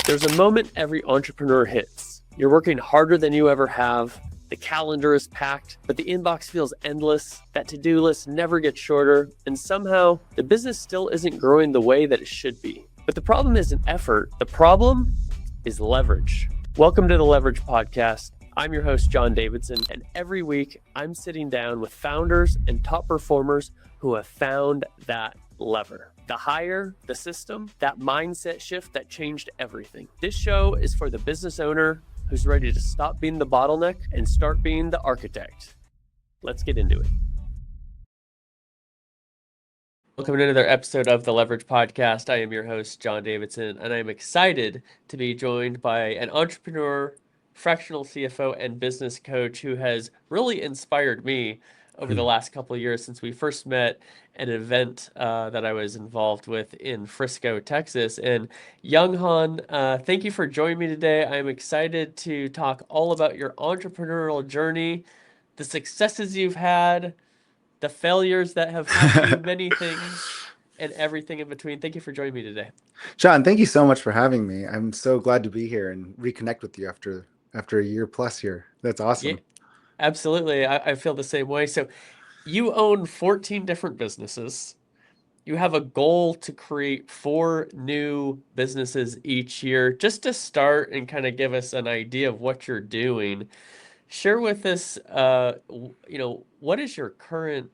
There's a moment every entrepreneur hits. You're working harder than you ever have. The calendar is packed, but the inbox feels endless. That to-do list never gets shorter, and somehow the business still isn't growing the way that it should be. But the problem isn't effort. The problem is leverage. Welcome to the Leverage Podcast. I'm your host, John Davidson, and every week I'm sitting down with founders and top performers who have found that lever. The hire, the system, that mindset shift that changed everything. This show is for the business owner who's ready to stop being the bottleneck and start being the architect. Let's get into it. Welcome to another episode of the Leverage Podcast. I am your host, John Davidson, and I'm excited to be joined by an entrepreneur, fractional CFO, and business coach who has really inspired me over the last couple of years since we first met at an event that I was involved with in Frisco, Texas. And Young Han, thank you for joining me today. I'm excited to talk all about your entrepreneurial journey, the successes you've had, the failures that have cost you many things, and everything in between. Thank you for joining me today. John, thank you so much for having me. I'm so glad to be here and reconnect with you after a year plus here. That's awesome. Yeah, absolutely. I feel the same way. So you own 14 different businesses. You have a goal to create 4 new businesses each year. Just to start and kind of give us an idea of what you're doing, share with us, what is your current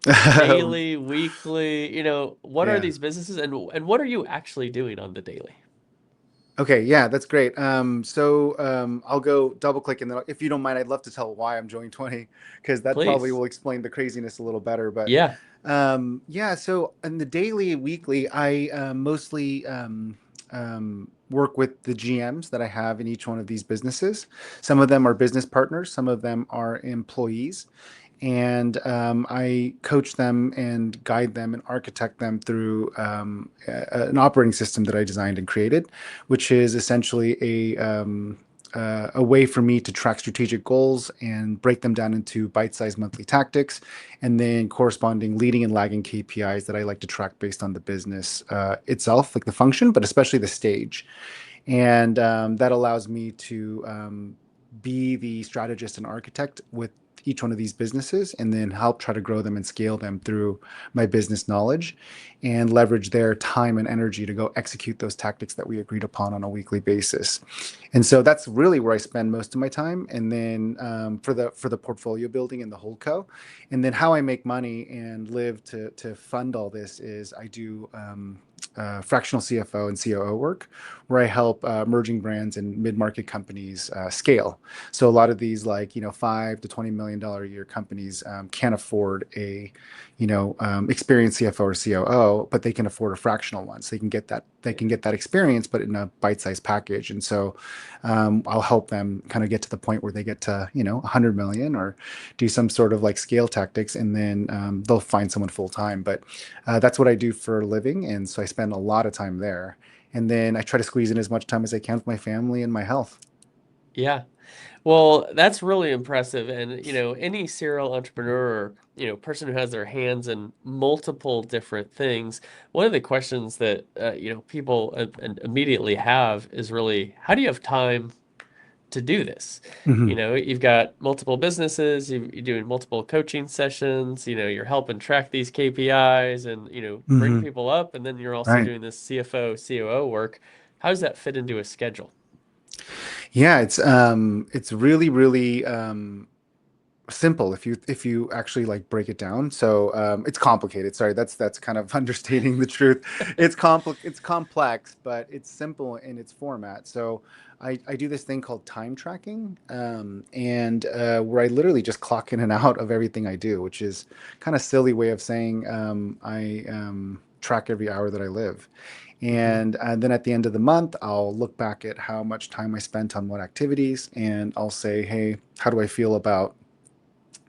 daily, weekly, what are Yeah. these businesses and what are you actually doing on the daily? Okay. Yeah, that's great. I'll go double click, and then if you don't mind, I'd love to tell why I'm joining 20, because that probably Please. will explain the craziness a little better. But Yeah, yeah, so in the daily, weekly, I mostly work with the GMs that I have in each one of these businesses. Some of them are business partners, some of them are employees. And I coach them and guide them and architect them through an operating system that I designed and created, which is essentially a way for me to track strategic goals and break them down into bite-sized monthly tactics, and then corresponding leading and lagging KPIs that I like to track based on the business itself, like the function, but especially the stage. And that allows me to be the strategist and architect with each one of these businesses, and then help try to grow them and scale them through my business knowledge and leverage their time and energy to go execute those tactics that we agreed upon on a weekly basis. And so that's really where I spend most of my time. And then for the portfolio building and the holdco, and then how I make money and live to fund all this is I do fractional CFO and COO work, where I help emerging brands and mid-market companies scale. So a lot of these, like $5 to $20 million a year companies can't afford a experienced CFO or COO, but they can afford a fractional one. So they can get that experience, but in a bite-sized package. And so I'll help them kind of get to the point where they get to 100 million, or do some sort of like scale tactics, and then they'll find someone full time. But that's what I do for a living, and so I spend a lot of time there. And then I try to squeeze in as much time as I can with my family and my health. Yeah. Well, that's really impressive. And, any serial entrepreneur or, person who has their hands in multiple different things, one of the questions that, people immediately have is really, how do you have time to do this? Mhm. You've got multiple businesses, you're doing multiple coaching sessions, you're helping track these KPIs and, bring Mhm. people up, and then you're also Right. doing this CFO, COO work. How does that fit into a schedule? Yeah, it's really really simple if you actually like break it down. So it's complicated. Sorry, that's kind of understating the truth. It's complex, but it's simple in its format. So I do this thing called time tracking, and where I literally just clock in and out of everything I do, which is kind of silly way of saying I track every hour that I live. Hmm. And then at the end of the month, I'll look back at how much time I spent on what activities, and I'll say, hey, how do I feel about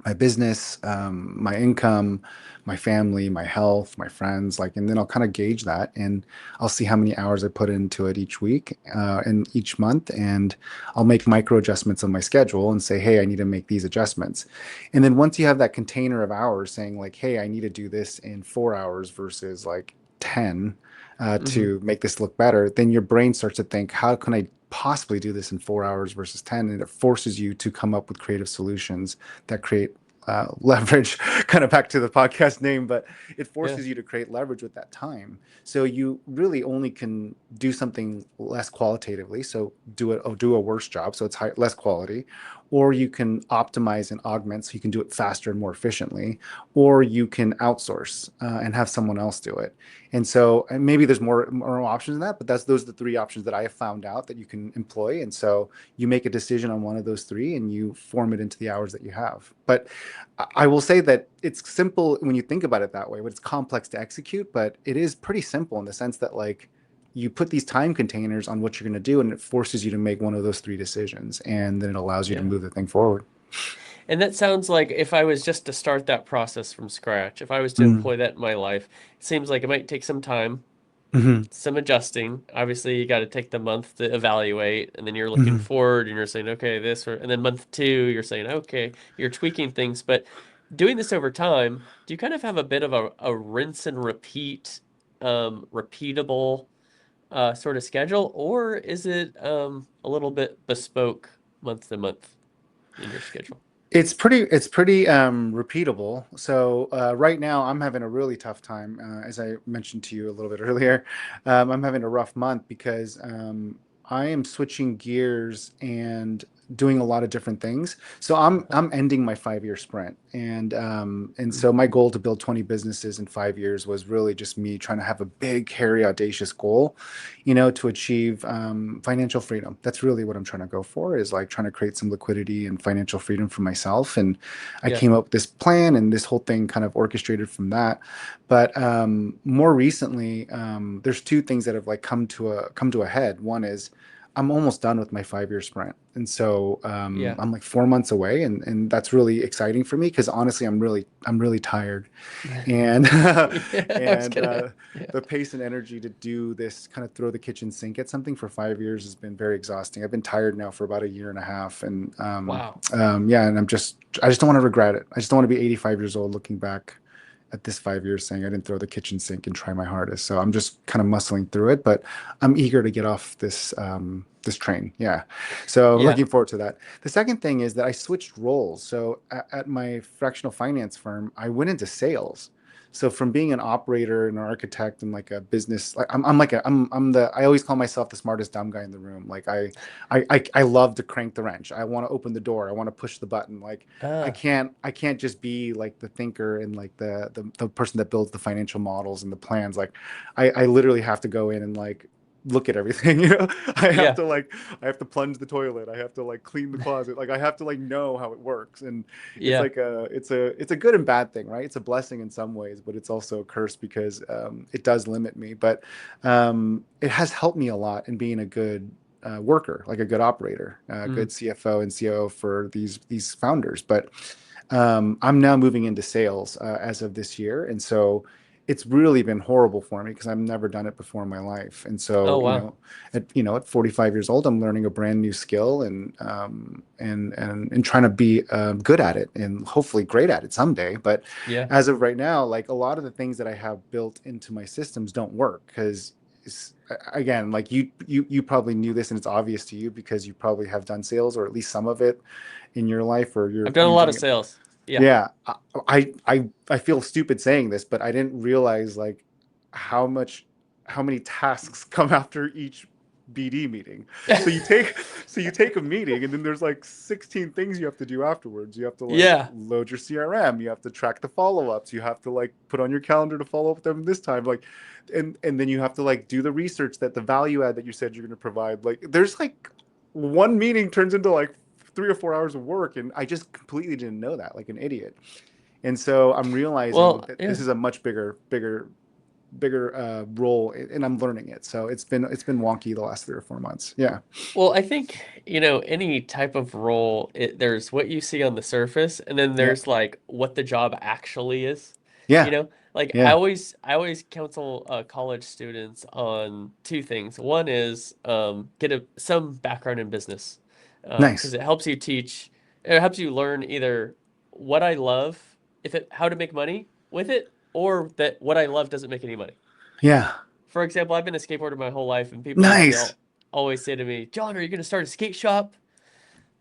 my business, my income, my family, my health, my friends, like, and then I'll kind of gauge that, and I'll see how many hours I put into it each week and each month, and I'll make micro adjustments on my schedule and say, hey, I need to make these adjustments. And then once you have that container of hours saying like, hey, I need to do this in 4 hours versus like 10, Hmm. to make this look better, then your brain starts to think, how can I possibly do this in 4 hours versus 10? And it forces you to come up with creative solutions that create leverage, kind of back to the podcast name, but it Yeah. forces you to create leverage with that time. So you really only can do something less qualitatively. So do a worse job. So it's less quality, or you can optimize and augment so you can do it faster and more efficiently, or you can outsource and have someone else do it. And maybe there's more options than that, but those are the three options that I have found out that you can employ. And so you make a decision on one of those three and you form it into the hours that you have. But I will say that it's simple when you think about it that way, but it's complex to execute. But it is pretty simple in the sense that like you put these time containers on what you're going to do, and it forces you to make one of those three decisions, and then it allows you to Yeah. move the thing forward. And that sounds like if I was just to start that process from scratch, if I was to Mm-hmm. employ that in my life, it seems like it might take some time, Mm-hmm. some adjusting. Obviously, you got to take the month to evaluate, and then you're looking Mm-hmm. forward and you're saying, okay, this, or, and then month two, you're saying, okay, you're tweaking things. But doing this over time, do you kind of have a bit of a rinse and repeat, repeatable sort of schedule, or is it a little bit bespoke month to month in your schedule? It's pretty repeatable. So right now I'm having a really tough time, as I mentioned to you a little bit earlier. I'm having a rough month because I am switching gears and doing a lot of different things. So I'm ending my 5 year sprint, and Mm. so my goal to build 20 businesses in 5 years was really just me trying to have a big, hairy, audacious goal, to achieve financial freedom. That's really what I'm trying to go for, is like trying to create some liquidity and financial freedom for myself. And I Yeah. came up with this plan, and this whole thing kind of orchestrated from that. But more recently, there's two things that have like come to a head. One is I'm almost done with my 5 year sprint. And so Yeah. I'm like 4 months away, and that's really exciting for me because honestly, I'm really tired, and Yeah, I was and gonna. Yeah. the pace and energy to do this, kind of throw the kitchen sink at something for 5 years, has been very exhausting. I've been tired now for about a year and a half, and Wow. yeah, and I just don't want to regret it. I just don't want to be 85 years old looking back at this 5 years saying I didn't throw the kitchen sink and try my hardest. So I'm just kind of muscling through it, but I'm eager to get off this train. Yeah. So Yeah. looking forward to that. The second thing is that I switched roles. So at my fractional finance firm, I went into sales. So from being an operator and an architect and like a business, like I'm like I'm the I always call myself the smartest dumb guy in the room. Like I love to crank the wrench. I want to open the door. I want to push the button. Like Ah. I can't just be like the thinker and like the person that builds the financial models and the plans. Like I literally have to go in and like look at everything. I have Yeah. to like I have to plunge the toilet. I have to like clean the closet. Like I have to like know how it works. And it's Yeah. like it's a good and bad thing, right? It's a blessing in some ways, but it's also a curse because it does limit me. But it has helped me a lot in being a good worker, like a good operator, a Mm. good CFO and COO for these founders. But I'm now moving into sales as of this year, and so it's really been horrible for me because I've never done it before in my life. And Oh so, wow. at 45 years old, I'm learning a brand new skill, and trying to be good at it and hopefully great at it someday. But Yeah. as of right now, like a lot of the things that I have built into my systems don't work because, again, like you probably knew this, and it's obvious to you because you probably have done sales or at least some of it in your life, or I've you're done a you're lot of doing it. sales. Yeah. Yeah, I feel stupid saying this, but I didn't realize like how much how many tasks come after each BD meeting. So you take so you take a meeting, and then there's like 16 things you have to do afterwards. You have to like Yeah. load your CRM, you have to track the follow-ups, you have to like put on your calendar to follow up with them this time, like, and then you have to like do the research that the value add that you said you're going to provide. Like there's like one meeting turns into like 3 or 4 hours of work, and I just completely didn't know that, like an idiot. And so I'm realizing Well, that yeah. this is a much bigger role, and I'm learning it. So it's been wonky the last 3 or 4 months. Yeah, Well, I think, any type of role, there's what you see on the surface, and then yeah, there's like what the job actually is. You yeah, know, like yeah. I always counsel college students on two things. One is get some background in business, because Nice. it helps you teach, it helps you learn either what I love, if it how to make money with it, or that what I love doesn't make any money. Yeah, For example, I've been a skateboarder my whole life, and people used to Nice. always say to me, John, are you going to start a skate shop?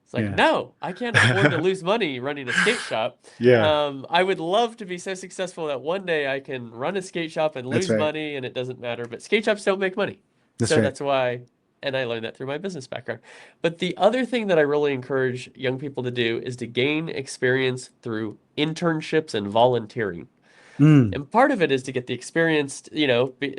It's like, Yeah. no, I can't afford to lose money running a skate shop. Yeah. I would love to be so successful that one day I can run a skate shop and That's lose right. money and it doesn't matter. But skate shops don't make money. That's So right. that's why, and I learned that through my business background. But the other thing that I really encourage young people to do is to gain experience through internships and volunteering. Mm, And part of it is to get the experience,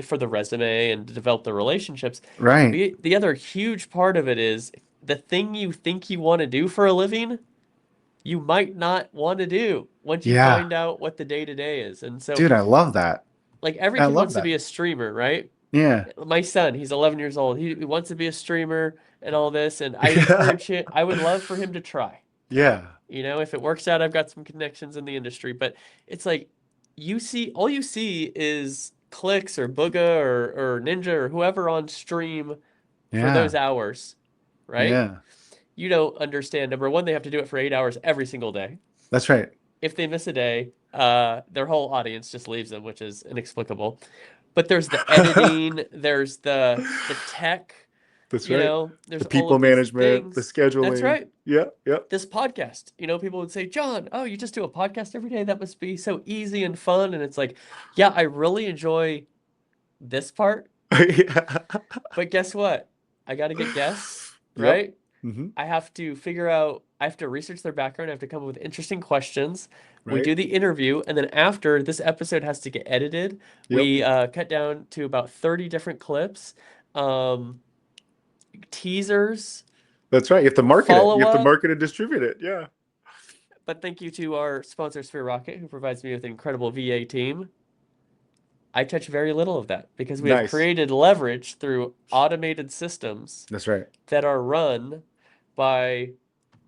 for the resume and to develop the relationships. right. The other huge part of it is the thing you think you want to do for a living, you might not want to do once you Yeah. find out what the day to day is. And so, Dude, I love that. like every I kid love wants to that. be a streamer, right? Yeah. My son, he's 11 years old. He wants to be a streamer and all this. And I encourage him, I would love for him to try. Yeah. If it works out, I've got some connections in the industry, but it's like all you see is clicks or Booga or Ninja or whoever on stream for those Yeah. hours, right? Yeah. You don't understand. Number one, they have to do it for 8 hours every single day. That's right. If they miss a day, their whole audience just leaves them, which is inexplicable. But there's the editing, there's the tech, That's right. there's The all people of these management, the things. That's scheduling. right. Yeah. Yep. This podcast, people would say, John, oh, you just do a podcast every day? That must be so easy and fun. And it's like, yeah, I really enjoy this part. Yeah. But guess what? I got to get guests, Yep. right? Hmm. I have to research their background. I have to come up with interesting questions. We Right. do the interview. And then after this episode has to get edited, Yep. we cut down to about 30 different clips, um, teasers, That's right. You have to market it. You follow have to up. market and distribute it. Yeah. But thank you to our sponsor, Sphere Rocket, who provides me with an incredible VA team. I touch very little of that because we have Nice. created leverage through automated systems That's right. that are run by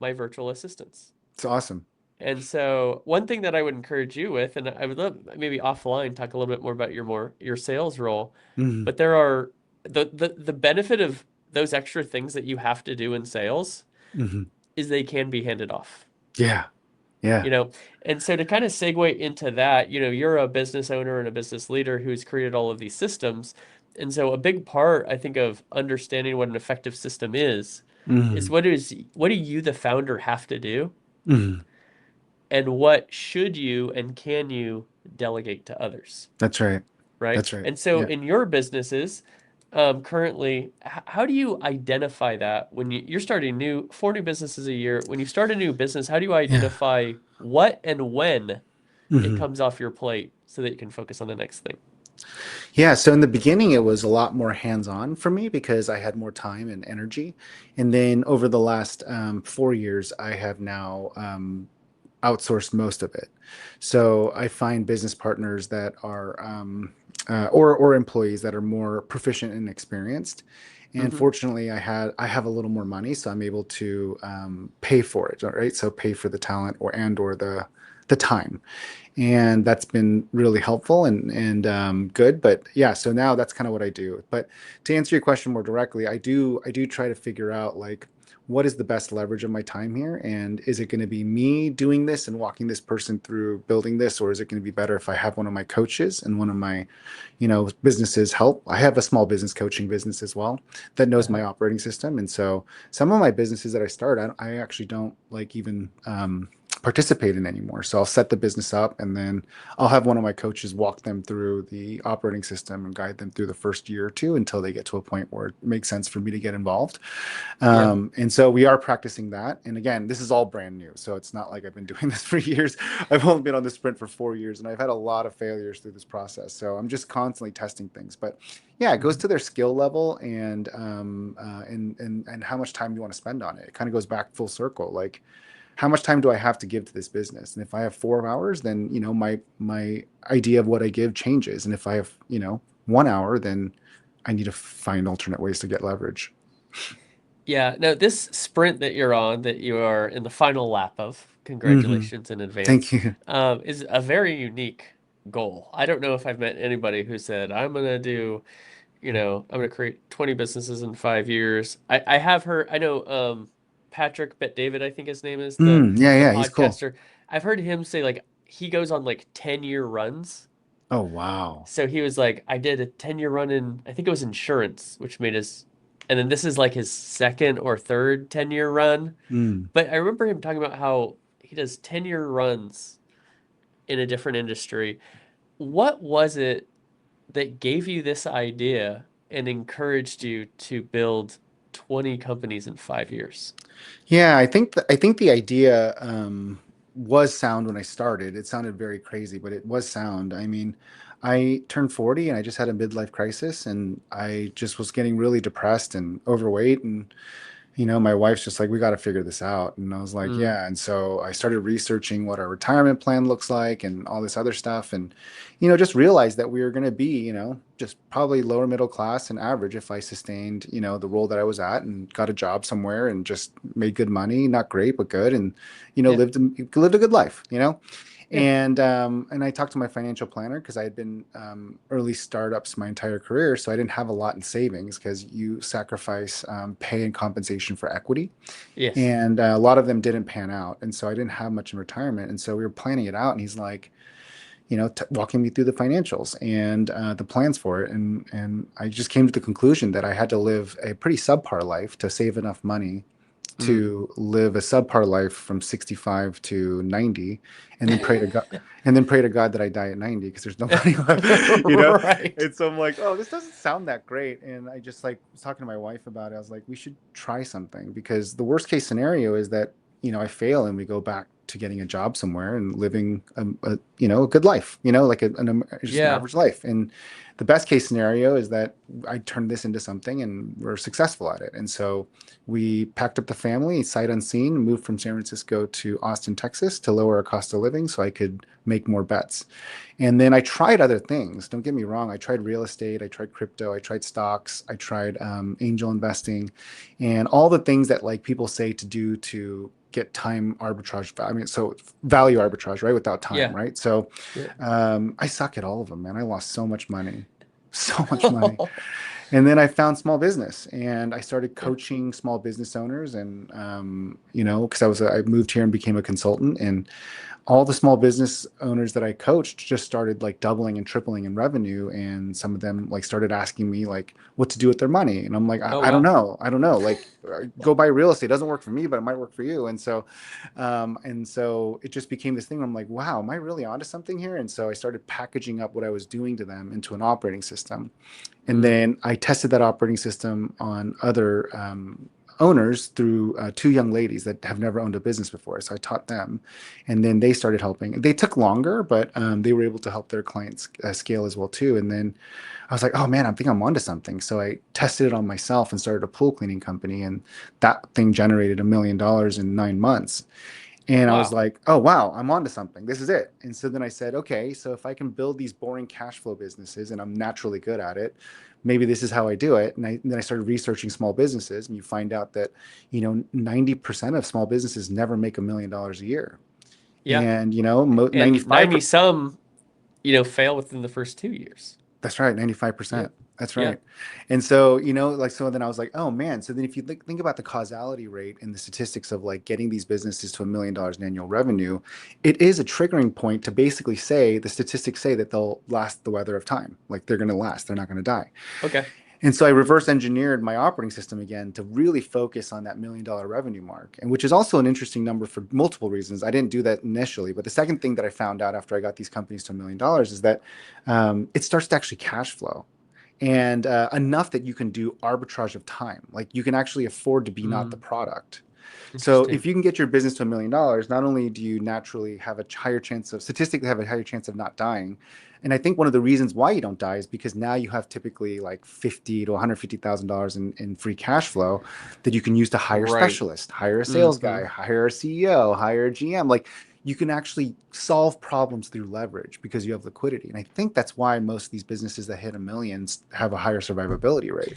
my virtual assistants. It's awesome. And so one thing that I would encourage you with, and I would love maybe offline talk a little bit more about your sales role, Hmm. but there are the benefit of those extra things that you have to do in sales Hmm. is they can be handed off. Yeah. Yeah. you know and so to kind of segue into that, you're a business owner and a business leader who's created all of these systems. And so a big part, I think, of understanding what an effective system is Hmm. what do you, the founder, have to do, Hmm. and what should you and can you delegate to others, That's right. right? That's right. And so Yeah. in your businesses, currently, how do you identify that when you're starting 4 new businesses a year? When you start a new business, how do you Yeah. identify what and when it Hmm. comes off your plate so that you can focus on the next thing? Yeah, so in the beginning, it was a lot more hands-on for me because I had more time and energy. And then over the last 4 years, I have now outsourced most of it. So I find business partners that are or employees that are more proficient and experienced. And Hmm. fortunately, I have a little more money, so I'm able to pay for it. All right, so pay for the talent or the time, and that's been really helpful and good. But yeah, so now that's kind of what I do. But to answer your question more directly, I do try to figure out like what is the best leverage of my time here, and is it going to be me doing this and walking this person through building this, or is it going to be better if I have one of my coaches and one of my businesses help. I have a small business coaching business as well that knows my Uh-huh. operating system, and so some of my businesses that I start, I actually don't like even participate in anymore. So I'll set the business up, and then I'll have one of my coaches walk them through the operating system and guide them through the first year or two until they get to a point where it makes sense for me to get involved. Yeah. And so we are practicing that. And again, this is all brand new. So it's not like I've been doing this for years. I've only been on the sprint for 4 years, and I've had a lot of failures through this process. So I'm just constantly testing things. But yeah, it goes Mhm. to their skill level and how much time you want to spend on it. It kind of goes back full circle. Like, how much time do I have to give to this business? And if I have 4 hours, then my idea of what I give changes. And if I have 1 hour, then I need to find alternate ways to get leverage. Yeah. Now, this sprint that you're on, that you are in the final lap of, Hmm. congratulations in Thank advance, you. is a very unique goal. I don't know if I've met anybody who said, I'm going to create 20 businesses in 5 years. I have heard, I know, Patrick Bet David, I think his name is, the Yeah, the yeah, he's cool. podcaster. I've heard him say like he goes on like 10-year runs. Oh, wow. So he was like, I did a 10-year run in, I think it was insurance, which made his, and then this is like his second or third 10-year run. Mm. But I remember him talking about how he does 10-year runs in a different industry. What was it that gave you this idea and encouraged you to build 20 companies in 5 years? Yeah, I think the idea was sound when I started. It sounded very crazy, but it was sound. I mean, I turned 40 and I just had a midlife crisis, and I just was getting really depressed and overweight, and my wife's just like, we got to figure this out. And I was like, Mm, yeah. And so I started researching what our retirement plan looks like and all this other stuff. And, just realized that we were going to be, just probably lower middle class and average if I sustained, the role that I was at and got a job somewhere and just made good money, not great, but good. And, yeah, lived a good life. yeah. And I talked to my financial planner because I had been early startups my entire career, so I didn't have a lot in savings because you sacrifice pay and compensation for equity, Yes. and a lot of them didn't pan out, and so I didn't have much in retirement, and so we were planning it out, and he's like, walking me through the financials and the plans for it, and I just came to the conclusion that I had to live a pretty subpar life to save enough money Mm. to live a subpar life from 65 to 90, and then pray to God that I die at 90 because there's no money left. Right. And so I'm like, oh, this doesn't sound that great. And I just like was talking to my wife about it. I was like, we should try something, because the worst case scenario is that, I fail and we go back to getting a job somewhere and living a good life, like just an Yeah. average life. And the best case scenario is that I turn this into something and we're successful at it. And so we packed up the family sight unseen, moved from San Francisco to Austin, Texas, to lower our cost of living so I could make more bets. And then I tried other things. Don't get me wrong. I tried real estate. I tried crypto. I tried stocks. I tried angel investing, and all the things that like people say to do to get time arbitrage. I mean, so value arbitrage, right? Without time, Yeah. right? So Yeah. I suck at all of them, man. I lost so much money, so much money. And then I found small business and I started Yeah. coaching small business owners. And, because I moved here and became a consultant, and all the small business owners that I coached just started like doubling and tripling in revenue. And some of them like started asking me like what to do with their money. And I'm like, I, Oh, I don't wow. know. I don't know. Like go buy real estate. It doesn't work for me, but it might work for you. And so it just became this thing where I'm like, wow, am I really onto something here? And so I started packaging up what I was doing to them into an operating system. And Mm. then I tested that operating system on other owners through two young ladies that have never owned a business before. So I taught them, and then they started helping. They took longer, but they were able to help their clients scale as well too. And then I was like, oh man, I think I'm onto something. So I tested it on myself and started a pool cleaning company, and that thing generated $1 million in 9 months. And I was Wow. like, oh, wow, I'm onto something. This is it. And so then I said, okay, so if I can build these boring cash flow businesses and I'm naturally good at it, maybe this is how I do it. And then I started researching small businesses, and you find out that, 90% of small businesses never make $1 million a year. Yeah. And, And 95. 90 some, fail within the first 2 years. That's right, Yeah. 95%. That's Yeah. right. And so, like, so then I was like, oh man. So then if you think about the causality rate and the statistics of like getting these businesses to $1 million in annual revenue, it is a triggering point to basically say the statistics say that they'll last the weather of time. Like they're going to last, they're not going to die. Okay. And so I reverse engineered my operating system again to really focus on that $1 million revenue mark, and which is also an interesting number for multiple reasons. I didn't do that initially, but the second thing that I found out after I got these companies to $1 million is that it starts to actually cash flow, and enough that you can do arbitrage of time. Like you can actually afford to be not the Mm. product. So Interesting. if you can get your business to $1 million, not only do you naturally have a higher chance of statistically have a higher chance of not dying, and I think one of the reasons why you don't die is because now you have typically like $50,000 to $150,000 in free cash flow that you can use to hire Right. specialists, hire a sales Hmm. guy, hire a CEO, hire a GM. Like you can actually solve problems through leverage because you have liquidity. And I think that's why most of these businesses that hit a million have a higher survivability rate.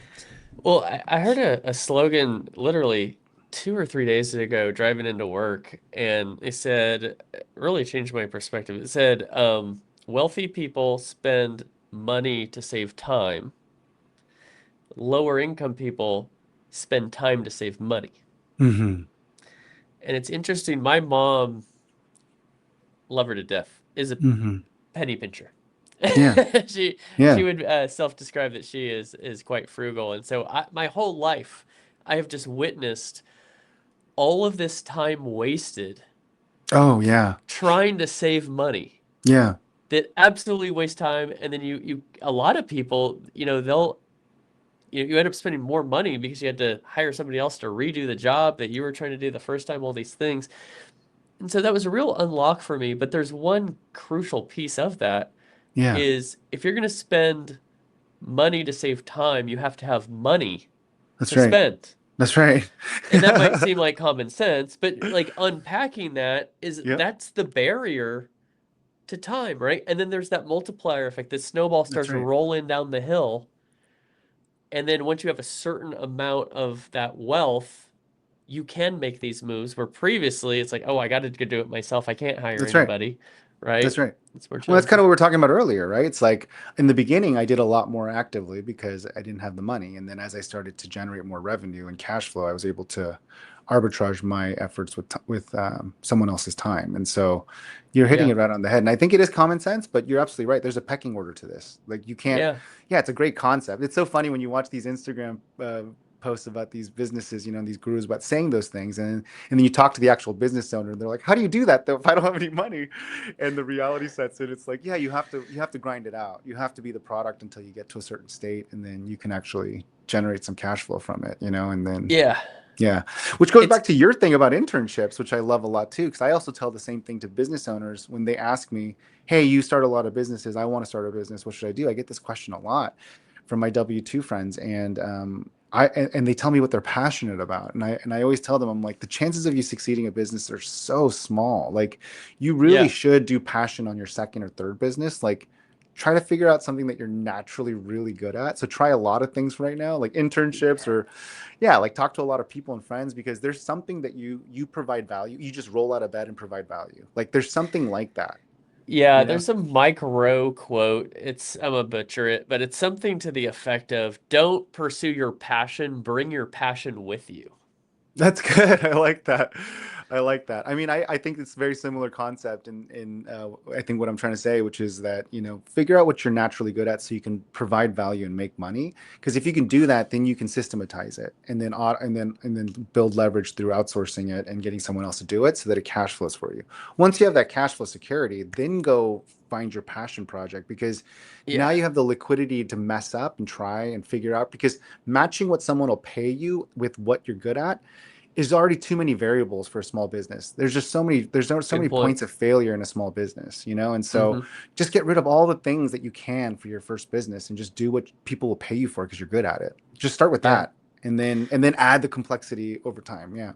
Well, I heard a slogan literally 2 or 3 days ago driving into work, and it said, it really changed my perspective. It said, wealthy people spend money to save time, lower income people spend time to save money. Hmm. And it's interesting. My mom, love her to death, is a Hmm. penny pincher. Yeah. she Yeah. she would self-describe that she is quite frugal, and so my whole life I have just witnessed all of this time wasted Oh, yeah. trying to save money Yeah. that absolutely waste time, and then you a lot of people, they'll you end up spending more money because you had to hire somebody else to redo the job that you were trying to do the first time, all these things. And so that was a real unlock for me. But there's one crucial piece of that Yeah. is if you're going to spend money to save time, you have to have money That's to right. spend. That's right. And that might seem like common sense, but like unpacking that is Yep. that's the barrier to time, right? And then there's that multiplier effect. The snowball That's starts right. rolling down the hill. And then once you have a certain amount of that wealth, you can make these moves where previously it's like, oh, I got to go do it myself. I can't hire That's right. anybody, That's right? right. It's more Well, that's kind challenging. of what we are talking about earlier, right? It's like in the beginning, I did a lot more actively because I didn't have the money. And then as I started to generate more revenue and cash flow, I was able to arbitrage my efforts with someone else's time. And so you're hitting Yeah. it right on the head. And I think it is common sense, but you're absolutely right. There's a pecking order to this. Like you can't, Yeah. yeah, it's a great concept. It's so funny when you watch these Instagram posts about these businesses, and these gurus about saying those things. And then you talk to the actual business owner and they're like, how do you do that though if I don't have any money? And the reality sets in. It's like, yeah, you have to grind it out. You have to be the product until you get to a certain state, and then you can actually generate some cash flow from it. And then Yeah. yeah, which goes It's back to your thing about internships, which I love a lot too, because I also tell the same thing to business owners when they ask me, hey, you start a lot of businesses, I want to start a business, what should I do? I get this question a lot from my W-2 friends, and they tell me what they're passionate about, and I always tell them, I'm like, the chances of you succeeding at business are so small. Like, you really yeah. should do passion on your second or third business. Like, try to figure out something that you're naturally really good at. So try a lot of things right now, like internships, or yeah, like talk to a lot of people and friends, because there's something that you provide value. You just roll out of bed and provide value. Like, there's something like that, Yeah, you know? there's a Mike Rowe quote. I'm gonna butcher it, but it's something to the effect of don't pursue your passion, bring your passion with you. That's good. I like that. I like that. I mean, I think it's a very similar concept in I think what I'm trying to say, which is that, figure out what you're naturally good at so you can provide value and make money. Because if you can do that, then you can systematize it and then build leverage through outsourcing it and getting someone else to do it so that it cash flows for you. Once you have that cash flow security, then go find your passion project, because now Yeah. you have the liquidity to mess up and try and figure out, because matching what someone will pay you with what you're good at is already too many variables for a small business. There's so Good many point. points of failure in a small business. And so Hmm. just get rid of all the things that you can for your first business and just do what people will pay you for because you're good at it. Just start with Yeah. that, and then add the complexity over time. Yeah.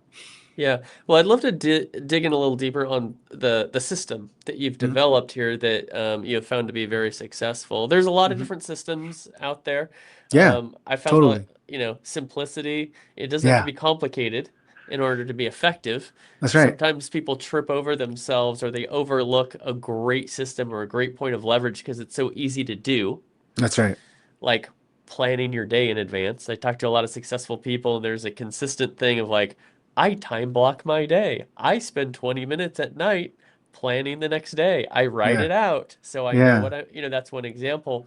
Yeah. Well, I'd love to dig in a little deeper on the system that you've Mhm. developed here that you have found to be very successful. There's a lot of Mhm. different systems out there. Yeah, I found totally. simplicity. It doesn't have to Yeah, be complicated in order to be effective. that's right. Sometimes people trip over themselves or they overlook a great system or a great point of leverage because it's so easy to do, That's right. like planning your day in advance. I talk to a lot of successful people, and there's a consistent thing of like, I time block my day. I spend 20 minutes at night planning the next day. I write Yeah. it out so I know Yeah. what that's one example.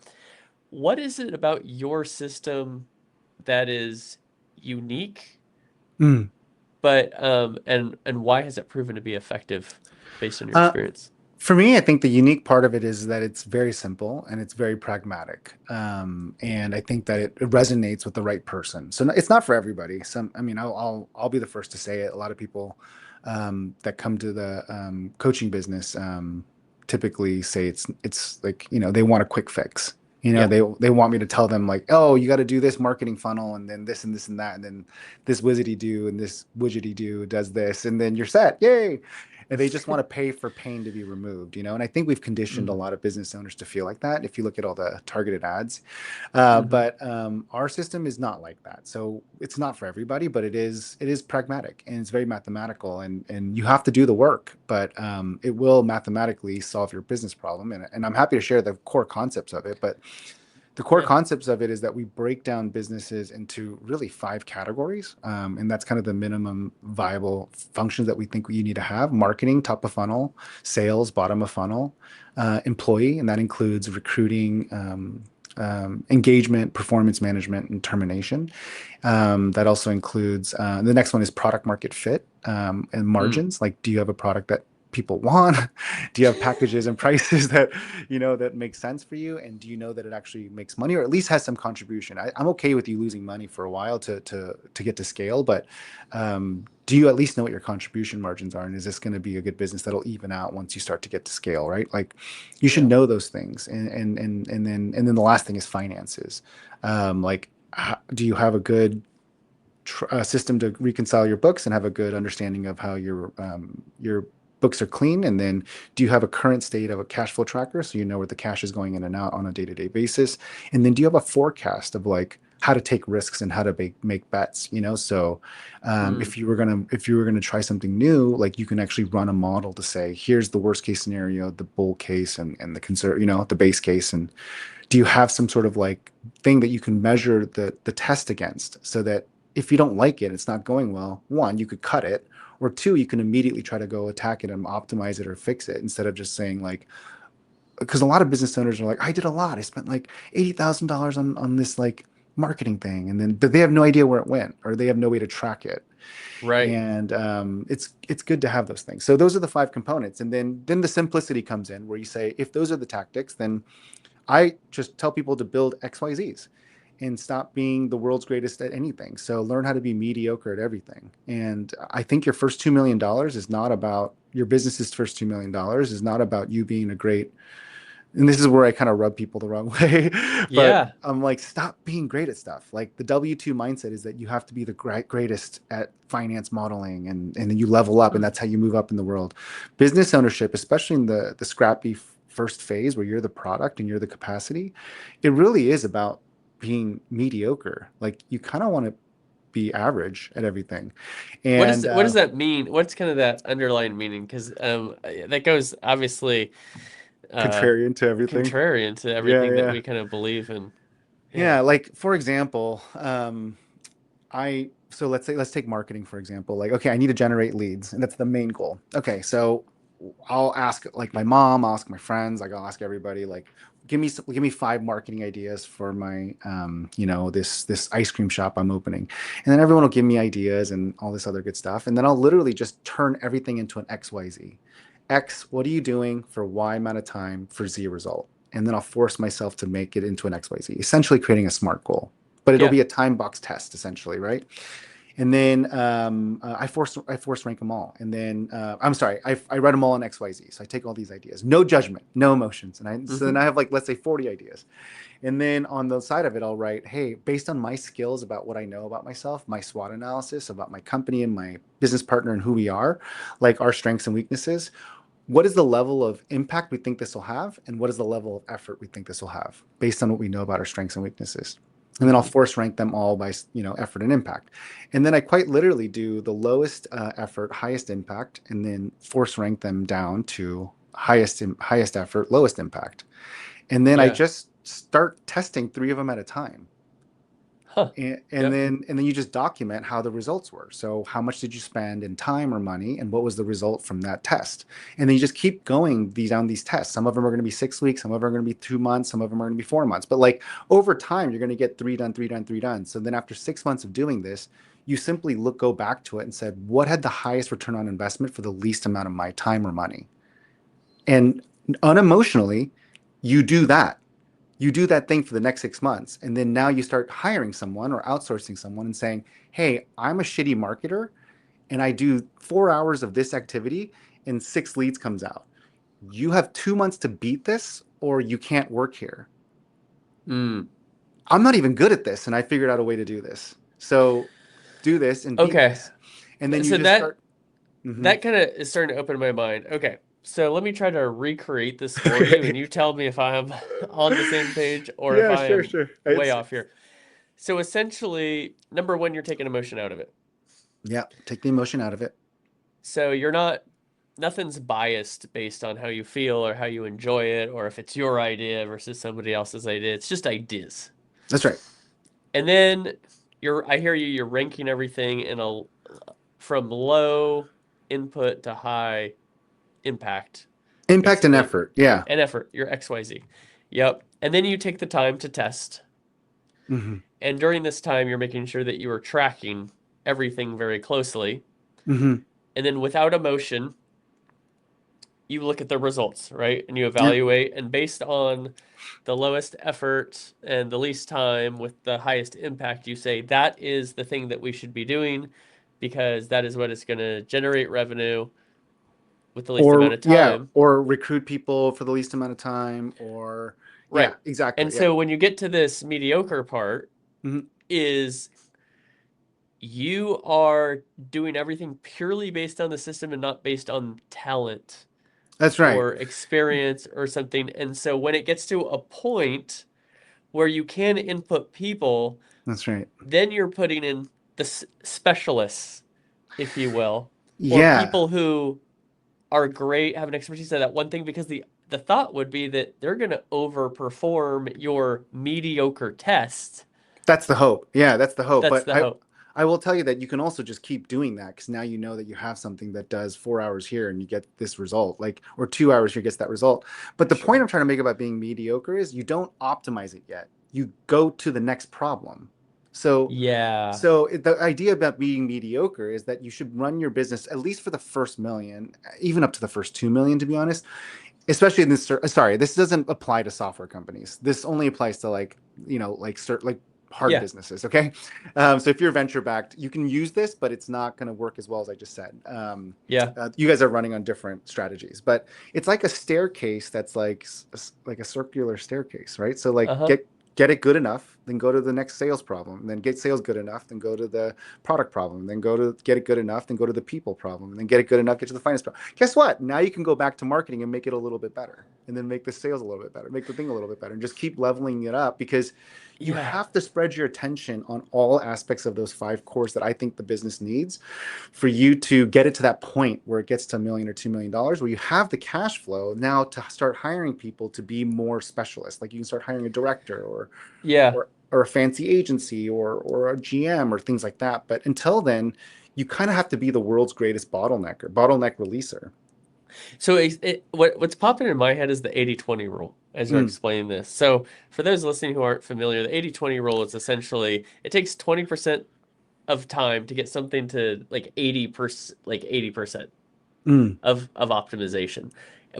What is it about your system that is unique, Mm. but and why has it proven to be effective based on your Uh, experience? For me, I think the unique part of it is that it's very simple and it's very pragmatic. And I think that it resonates with the right person. So it's not for everybody. I mean, I'll be the first to say it. A lot of people that come to the coaching business typically say it's like, they want a quick fix. Yeah. They want me to tell them like, oh, you got to do this marketing funnel and then this and this and that and then this wizardy do and this widgety do does this and then you're set. Yay! And they just want to pay for pain to be removed. And I think we've conditioned a Mm. lot of business owners to feel like that if you look at all the targeted ads. Hmm. But our system is not like that. So it's not for everybody, but it is pragmatic and it's very mathematical, and you have to do the work, but it will mathematically solve your business problem. And I'm happy to share the core concepts of it, but the core Yeah. concepts of it is that we break down businesses into really five categories. And that's kind of the minimum viable functions that we think you need to have: marketing, top of funnel; sales, bottom of funnel; employee, and that includes recruiting, engagement, performance management, and termination. That also includes the next one is product market fit, and Mm. margins. Like, do you have a product that people want? Do you have packages and prices that that make sense for you? And do you know that it actually makes money, or at least has some contribution? I'm okay with you losing money for a while to get to scale, but do you at least know what your contribution margins are? And is this going to be a good business that'll even out once you start to get to scale, right? Like, you should Yeah. know those things. And then the last thing is finances. Like, do you have a good system to reconcile your books and have a good understanding of how your books are clean? And then, do you have a current state of a cash flow tracker so you know where the cash is going in and out on a day-to-day basis? And then, do you have a forecast of like how to take risks and how to make bets? So Mm. if you were gonna try something new, like, you can actually run a model to say, here's the worst case scenario, the bull case, and the base case. And do you have some sort of like thing that you can measure the test against, so that if you don't like it, it's not going well, one, you could cut it, or two, you can immediately try to go attack it and optimize it or fix it, instead of just saying like, because a lot of business owners are like, I did a lot. I spent like $80,000 on this like marketing thing, and then but they have no idea where it went, or they have no way to track it. Right. And it's good to have those things. So those are the five components, and then the simplicity comes in, where you say, if those are the tactics, then I just tell people to build XYZs and stop being the world's greatest at anything. So learn how to be mediocre at everything. And I think your first $2 million is not about your business's first $2 million is not about you being a great. And this is where I kind of rub people the wrong way, but Yeah. I'm like, stop being great at stuff. Like, the W2 mindset is that you have to be the greatest at finance modeling, and then you level up, and Mm. that's how you move up in the world. Business ownership, especially in the scrappy first phase where you're the product and you're the capacity, it really is about being mediocre. Like, you kind of want to be average at everything. And What does that mean? What's kind of that underlying meaning? Because that goes obviously uh contrarian to everything. contrarian to Yeah, everything that yeah. we kind of believe in. Yeah, Yeah. like, for example, I so let's take marketing for example. Like, okay, I need to generate leads, and that's the main goal. Okay, so I'll ask like my mom, I'll ask my friends, like, I'll ask everybody, like, give me five marketing ideas for my this ice cream shop I'm opening. And then everyone will give me ideas and all this other good stuff. And then I'll literally just turn everything into an XYZ. X, what are you doing for Y amount of time for Z result? And then I'll force myself to make it into an XYZ, essentially creating a SMART goal. But it'll Yeah. be a time box test, essentially, right? And then I force rank them all. And then I'm sorry, I write them all in XYZ. So I take all these ideas, no judgment, no emotions, and so then Hmm. I have, like, let's say 40 ideas. And then on the side of it, I'll write, hey, based on my skills about what I know about myself, my SWOT analysis about my company and my business partner and who we are, like our strengths and weaknesses, what is the level of impact we think this will have, and what is the level of effort we think this will have based on what we know about our strengths and weaknesses. And then I'll Hmm. force rank them all by effort and impact. And then I quite literally do the lowest effort, highest impact, and then force rank them down to highest effort, lowest impact. And then I Yeah. just start testing three of them at a time. Huh. And Yep. then you just document how the results were. So how much did you spend in time or money, and what was the result from that test? And then you just keep going down these tests. Some of them are going to be 6 weeks, some of them are going to be 2 months, some of them are going to be 4 months. But like, over time, you're going to get three done, three done, three done. So then after 6 months of doing this, you simply go back to it and said, what had the highest return on investment for the least amount of my time or money? And unemotionally, you do that. You do that thing for the next 6 months. And then now you start hiring someone or outsourcing someone and saying, hey, I'm a shitty marketer, and I do 4 hours of this activity and six leads comes out. You have 2 months to beat this, or you can't work here. Mm. I'm not even good at this, and I figured out a way to do this. So do this and beat Okay. this. And then you So just start. Mhm. that kind of is starting to open my mind. Okay. So let me try to recreate this for you, and Okay. you tell me if I'm on the same page or if Yeah, I sure, am sure. way It's off here. So essentially, number one, you're taking emotion out of it. yeah, take the emotion out of it. So you're not. nothing's biased based on how you feel or how you enjoy it or if it's your idea versus somebody else's idea. It's just ideas. That's right. And then I hear you, you're ranking everything from low input to high impact, Impact and basically, effort. Yeah. and effort, your XYZ. Yep. And then you take the time to test. Hmm. And during this time, you're making sure that you are tracking everything very closely. Hmm. And then without emotion, you look at the results, right? And you Yeah. evaluate, and based on the lowest effort and the least time with the highest impact, you say that is the thing that we should be doing because that is what is going to generate revenue with the least amount Or of yeah, time. or recruit people for the least amount of time, or yeah, Right. exactly. And Yeah. so when you get to this mediocre part, Hmm. is you are doing everything purely based on the system and not based on talent That's right. or experience or something. And so when it gets to a point where you can input people, That's right. then you're putting in the specialists, if you will, or Yeah. people who are great, have an expertise at that one thing, because the thought would be that they're going to overperform your mediocre test. That's the hope. Yeah, that's the hope. That's But the I hope. I will tell you that you can also just keep doing that because now you know that you have something that does 4 hours here and you get this result, like, or 2 hours here gets that result. But the point Sure. I'm trying to make about being mediocre is you don't optimize it yet. You go to the next problem. So Yeah. the idea about being mediocre is that you should run your business at least for the first million, even up to the first 2 million, to be honest. Especially in this, sorry, this doesn't apply to software companies. This only applies to like, like hard Yeah. businesses. Okay. So if you're venture backed, you can use this, but it's not going to work as well as I just said. Yeah. You guys are running on different strategies, but it's like a staircase that's like a circular staircase, right? So like Uh-huh. get it good enough, then go to the next sales problem, and then get sales good enough, then go to the product problem, then go to get it good enough, then go to the people problem, and then get it good enough, get to the finance problem. Guess what? Now you can go back to marketing and make it a little bit better, and then make the sales a little bit better, make the thing a little bit better, and just keep leveling it up because you Yeah. have to spread your attention on all aspects of those five cores that I think the business needs for you to get it to that point where it gets to $1 million or $2 million, where you have the cash flow now to start hiring people to be more specialists. Like you can start hiring a director Yeah. or a fancy agency or a GM or things like that. But until then, you kind of have to be the world's greatest bottlenecker, bottleneck releaser. So what's popping in my head is the 80-20 rule as you're Mm, explaining this. So for those listening who aren't familiar, the 80-20 rule is essentially it takes 20% of time to get something to like 80% mm, of optimization.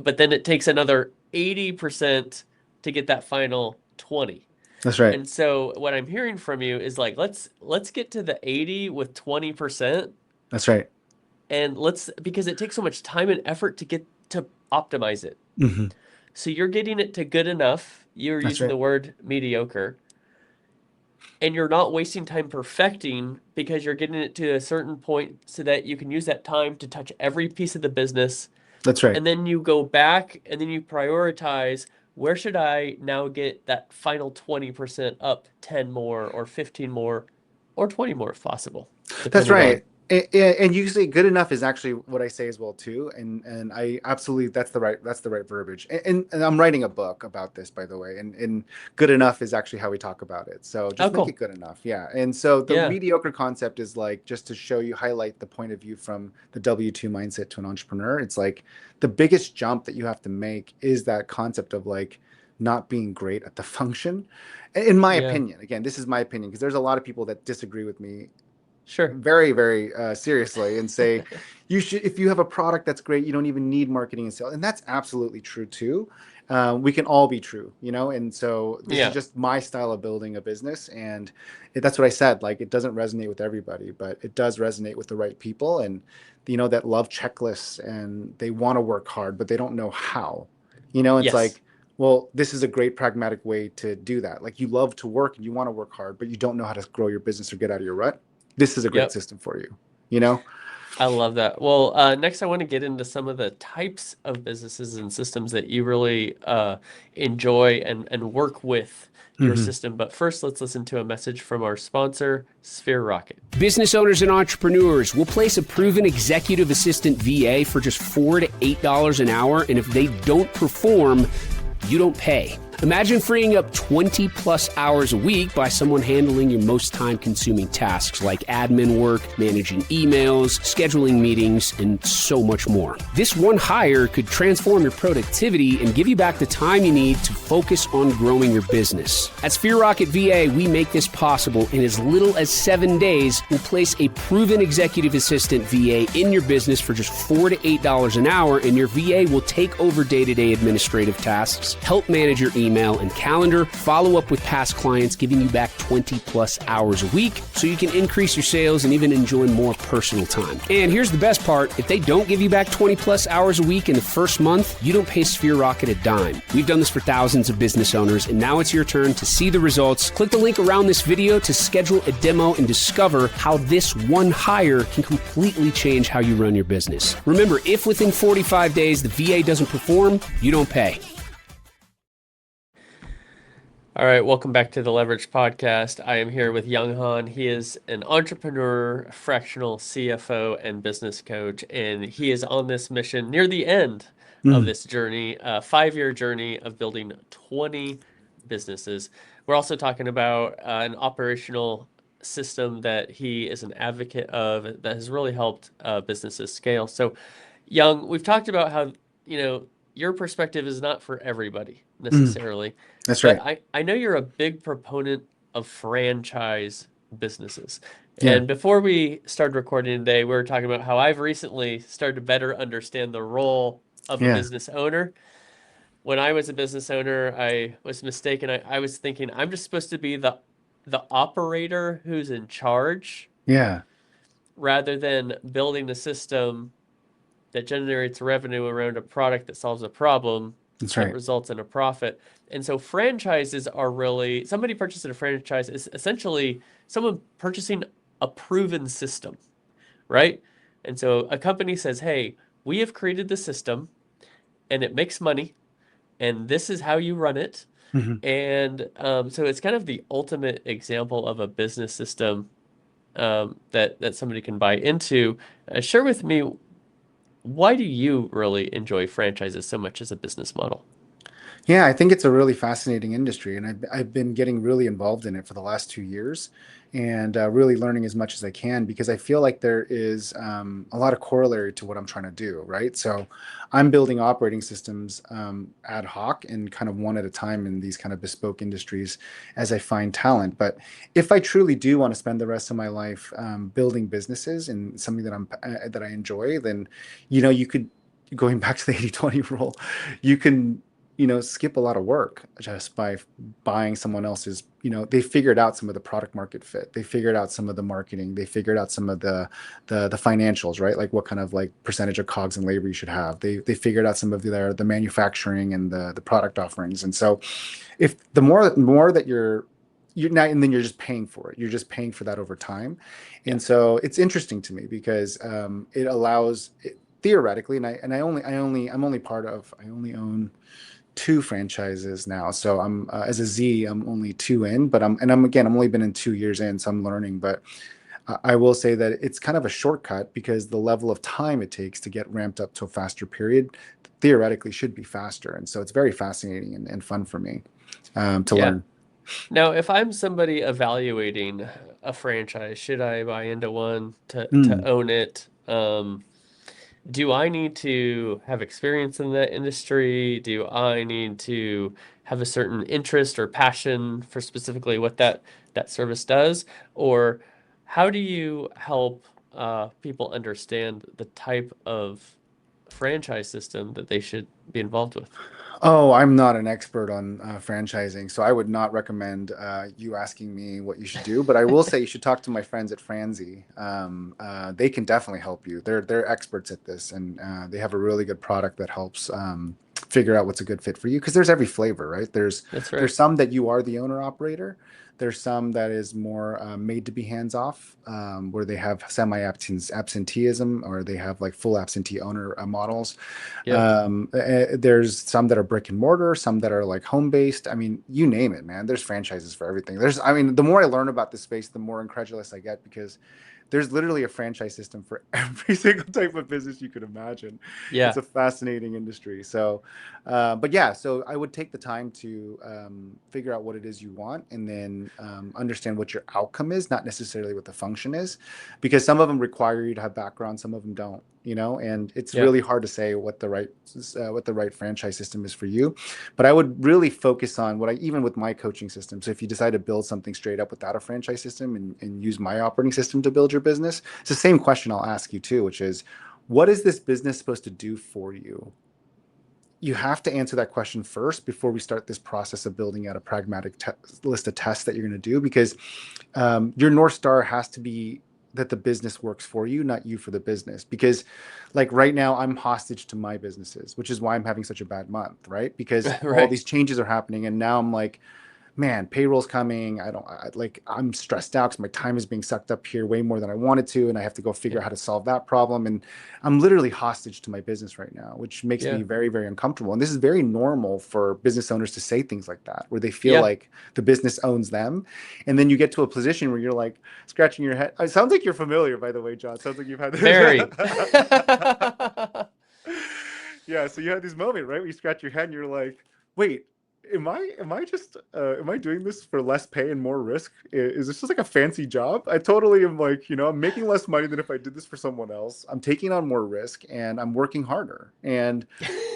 But then it takes another 80% to get that final 20. that's right. And so what I'm hearing from you is like let's get to the 80 with 20%, That's right. and let's because it takes so much time and effort to get to optimize it. Hmm. So you're getting it to good enough. You're That's using right. the word mediocre, and you're not wasting time perfecting because you're getting it to a certain point so that you can use that time to touch every piece of the business. That's right. And then you go back and then you prioritize where should I now get that final 20% up 10 more or 15 more or 20 more if possible, That's depending on. right. And usually good enough is actually what I say as well too. And I absolutely that's the right verbiage. And I'm writing a book about this, by the way. And good enough is actually how we talk about it. So Oh, just make it cool. good enough. Yeah. And so the Yeah. mediocre concept is like just to show you, highlight the point of view from the W2 mindset to an entrepreneur. It's like the biggest jump that you have to make is that concept of like not being great at the function. In my Yeah. opinion, again, this is my opinion because there's a lot of people that disagree with me Sure. very, very seriously and say you should, if you have a product that's great, you don't even need marketing and sales. And that's absolutely true too. We can all be true, and so this is Yeah. just my style of building a business. And that's what I said, like it doesn't resonate with everybody, but it does resonate with the right people, and that love checklists, and they want to work hard but they don't know how. It's Yes. like, well, this is a great pragmatic way to do that. Like you love to work and you want to work hard but you don't know how to grow your business or get out of your rut. This is a great Yep. system for you, you know? I love that. Well, next I want to get into some of the types of businesses and systems that you really enjoy and work with your Hmm. system. But first, let's listen to a message from our sponsor, Sphere Rocket. Business owners and entrepreneurs will place a proven executive assistant VA for just $4 to $8 an hour, and if they don't perform, you don't pay. Imagine freeing up 20 plus hours a week by someone handling your most time consuming tasks like admin work, managing emails, scheduling meetings, and so much more. This one hire could transform your productivity and give you back the time you need to focus on growing your business. At Sphere Rocket VA, we make this possible in as little as 7 days. We'll place a proven executive assistant VA in your business for just $4 to $8 an hour, and your VA will take over day-to-day administrative tasks, help manage your email and calendar, follow up with past clients, giving you back 20 plus hours a week so you can increase your sales and even enjoy more personal time. And here's the best part. If they don't give you back 20 plus hours a week in the first month, you don't pay Sphere Rocket a dime. We've done this for thousands of business owners, and now it's your turn to see the results. Click the link around this video to schedule a demo and discover how this one hire can completely change how you run your business. Remember, if within 45 days the VA doesn't perform, you don't pay. All right, welcome back to the Leverage Podcast. I am here with Young Han. He is an entrepreneur, fractional CFO, and business coach, and he is on this mission near the end of this journey, a 5-year journey of building 20 businesses. We're also talking about an operational system that he is an advocate of that has really helped businesses scale. So, Young, we've talked about how, your perspective is not for everybody necessarily. That's But right. I know you're a big proponent of franchise businesses. Yeah. And before we started recording today, we were talking about how I've recently started to better understand the role of a Yeah. business owner. When I was a business owner, I was mistaken. I was thinking I'm just supposed to be the operator who's in charge Yeah. rather than building a system that generates revenue around a product that solves a problem That's that right. results in a profit. And so franchises are really, somebody purchasing a franchise is essentially someone purchasing a proven system, right? And so a company says, hey, we have created the system and it makes money and this is how you run it. Hmm. And so it's kind of the ultimate example of a business system that somebody can buy into. Share with me, why do you really enjoy franchises so much as a business model? Yeah, I think it's a really fascinating industry, and I've been getting really involved in it for the last 2 years, and really learning as much as I can because I feel like there is a lot of corollary to what I'm trying to do, right? So I'm building operating systems ad hoc and kind of one at a time in these kind of bespoke industries as I find talent. But if I truly do want to spend the rest of my life building businesses and something that I enjoy, then you could, going back to the 80/20 rule, you can skip a lot of work just by buying someone else's. They figured out some of the product market fit. They figured out some of the marketing. They figured out some of the financials, right? Like what kind of like percentage of cogs and labor you should have. They figured out some of the manufacturing and the product offerings. And so if the more that you're not, and then you're just paying for it. You're just paying for that over time. Yeah. And so it's interesting to me because it allows theoretically, and I only own 2 franchises now. So I'm as a Z, I'm only 2 in, but I'm only been in 2 years in, so I'm learning. But I will say that it's kind of a shortcut because the level of time it takes to get ramped up to a faster period theoretically should be faster, and so it's very fascinating and fun for me to Yeah. learn. Now, if I'm somebody evaluating a franchise, should I buy into one to Mm. own it? Do I need to have experience in that industry? Do I need to have a certain interest or passion for specifically what that service does? Or how do you help people understand the type of franchise system that they should be involved with? Oh, I'm not an expert on franchising, so I would not recommend you asking me what you should do. But I will say you should talk to my friends at Franzi. They can definitely help you. They're experts at this, and they have a really good product that helps figure out what's a good fit for you, because there's every flavor, right? That's right. There's some that you are the owner operator. There's some that is more made to be hands off, where they have semi absenteeism, or they have like full absentee owner models. Yep. There's some that are brick and mortar, some that are like home based. I mean, you name it, man. There's franchises for everything. I mean, the more I learn about this space, the more incredulous I get, because there's literally a franchise system for every single type of business you could imagine. It's Yeah. a fascinating industry. So, but yeah, so I would take the time to figure out what it is you want, and then understand what your outcome is, not necessarily what the function is, because some of them require you to have background, some of them don't. And it's Yeah. really hard to say what the right franchise system is for you. But I would really focus on even with my coaching system. So if you decide to build something straight up without a franchise system, and use my operating system to build your business, it's the same question I'll ask you too, which is, what is this business supposed to do for you? You have to answer that question first before we start this process of building out a pragmatic list of tests that you're going to do, because your North Star has to be that the business works for you, not you for the business. Because like right now, I'm hostage to my businesses, which is why I'm having such a bad month, right? Because all Right. these changes are happening, and now I'm like, man, payroll's coming. I'm stressed out because my time is being sucked up here way more than I wanted to. And I have to go figure Yeah. out how to solve that problem. And I'm literally hostage to my business right now, which makes Yeah. me very, very uncomfortable. And this is very normal for business owners to say things like that, where they feel Yeah. like the business owns them. And then you get to a position where you're like scratching your head. It sounds like you're familiar, by the way, John. It sounds like you've had Very. this. Yeah. So you had this moment, right? Where you scratch your head and you're like, wait, am I doing this for less pay and more risk? Is this just like a fancy job? I totally am like, I'm making less money than if I did this for someone else. I'm taking on more risk and I'm working harder. And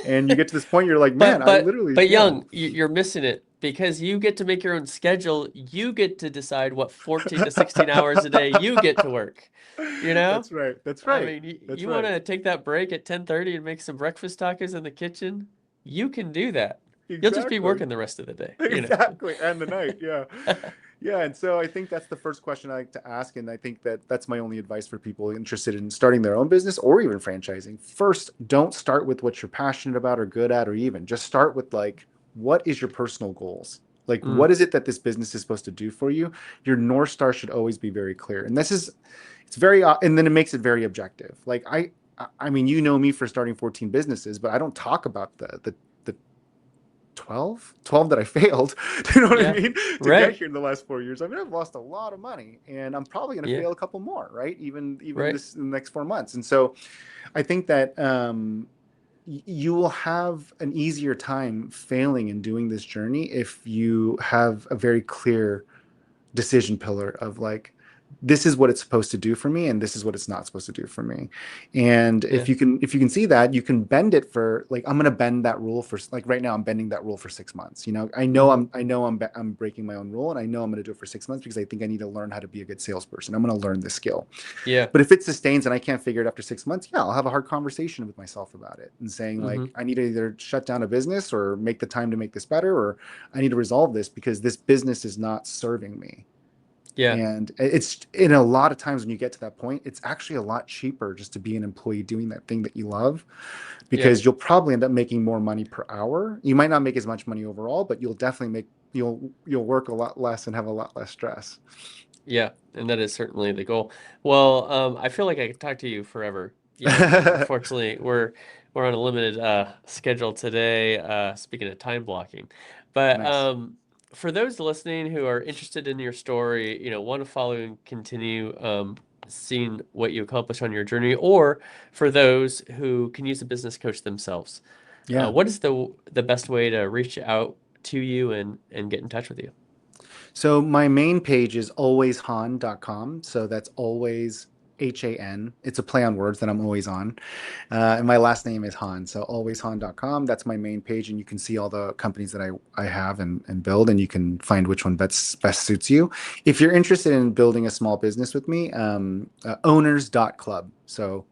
you get to this point, you're like, man, But I but literally, but yeah. Young, you're missing it, because you get to make your own schedule. You get to decide what 14 to 16 hours a day you get to work. You know? That's right. That's I right. mean, That's you want right. to take that break at 10:30 and make some breakfast tacos in the kitchen? You can do that. You'll just be Exactly. working the rest of the day, Exactly. And the night. Yeah. Yeah. And so I think that's the first question I like to ask. And I think that's my only advice for people interested in starting their own business or even franchising. First, don't start with what you're passionate about or good at, or even just start with like, what is your personal goals? Like, Mm, what is it that this business is supposed to do for you? Your North Star should always be very clear. And it's very, and then it makes it very objective. Like I mean, you know me for starting 14 businesses, but I don't talk about the 12 that I failed. Do you know what I yeah. mean? To get Right. here in the last 4 years. I mean, I've lost a lot of money, and I'm probably going to Yeah. fail a couple more, right? Even Right. this in the next 4 months. And so I think that you will have an easier time failing in doing this journey if you have a very clear decision pillar of like, this is what it's supposed to do for me, and this is what it's not supposed to do for me. And Yeah. if you can see that, you can bend it for like, I'm going to bend that rule for, like, right now I'm bending that rule for 6 months. Hmm. I'm breaking my own rule, and I know I'm going to do it for 6 months because I think I need to learn how to be a good salesperson. I'm going to learn this skill. Yeah. But if it sustains and I can't figure it after 6 months, yeah, I'll have a hard conversation with myself about it and saying like, Hmm. I need to either shut down a business or make the time to make this better, or I need to resolve this because this business is not serving me. Yeah. And it's, in a lot of times when you get to that point, it's actually a lot cheaper just to be an employee doing that thing that you love, Yeah. because you'll probably end up making more money per hour. You might not make as much money overall, but you'll definitely you'll work a lot less and have a lot less stress. Yeah. And that is certainly the goal. Well, I feel like I could talk to you forever, Young, but unfortunately, we're on a limited schedule today. Speaking of time blocking, but Nice. for those listening who are interested in your story, want to follow and continue seeing what you accomplish on your journey, or for those who can use a business coach themselves, Yeah. what is the best way to reach out to you and get in touch with you? So my main page is alwayshan.com. So that's always HAN. It's a play on words that I'm always on. And my last name is Han. So alwayshan.com. That's my main page. And you can see all the companies that I have and build, and you can find which one best suits you. If you're interested in building a small business with me, owners.club. So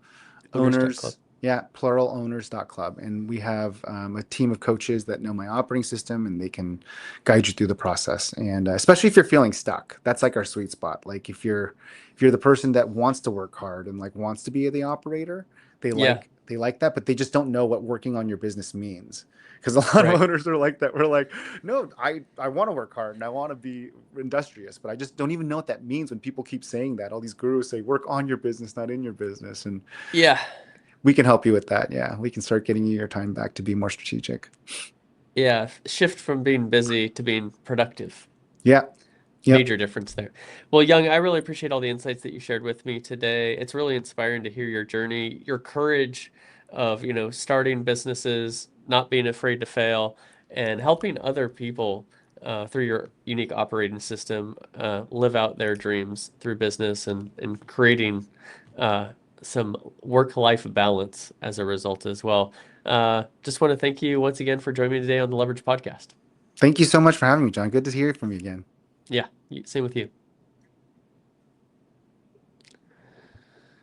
Owners.club. Yeah, pluralowners.club. And we have a team of coaches that know my operating system and they can guide you through the process. And especially if you're feeling stuck, that's like our sweet spot. Like if you're the person that wants to work hard and like wants to be the operator, they Yeah, like that, but they just don't know what working on your business means. Because a lot of right. owners are like that. We're like, no, I want to work hard and I want to be industrious, but I just don't even know what that means when people keep saying that. All these gurus say work on your business, not in your business. And Yeah. we can help you with that. Yeah, we can start getting you your time back to be more strategic. Yeah. Shift from being busy to being productive. Yeah. Yep. Major difference there. Well, Young, I really appreciate all the insights that you shared with me today. It's really inspiring to hear your journey, your courage of, starting businesses, not being afraid to fail, and helping other people through your unique operating system live out their dreams through business and creating uh, some work-life balance as a result as well. Just want to thank you once again for joining me today on the Leverage Podcast. Thank you so much for having me, John. Good to hear from you again. Yeah, same with you.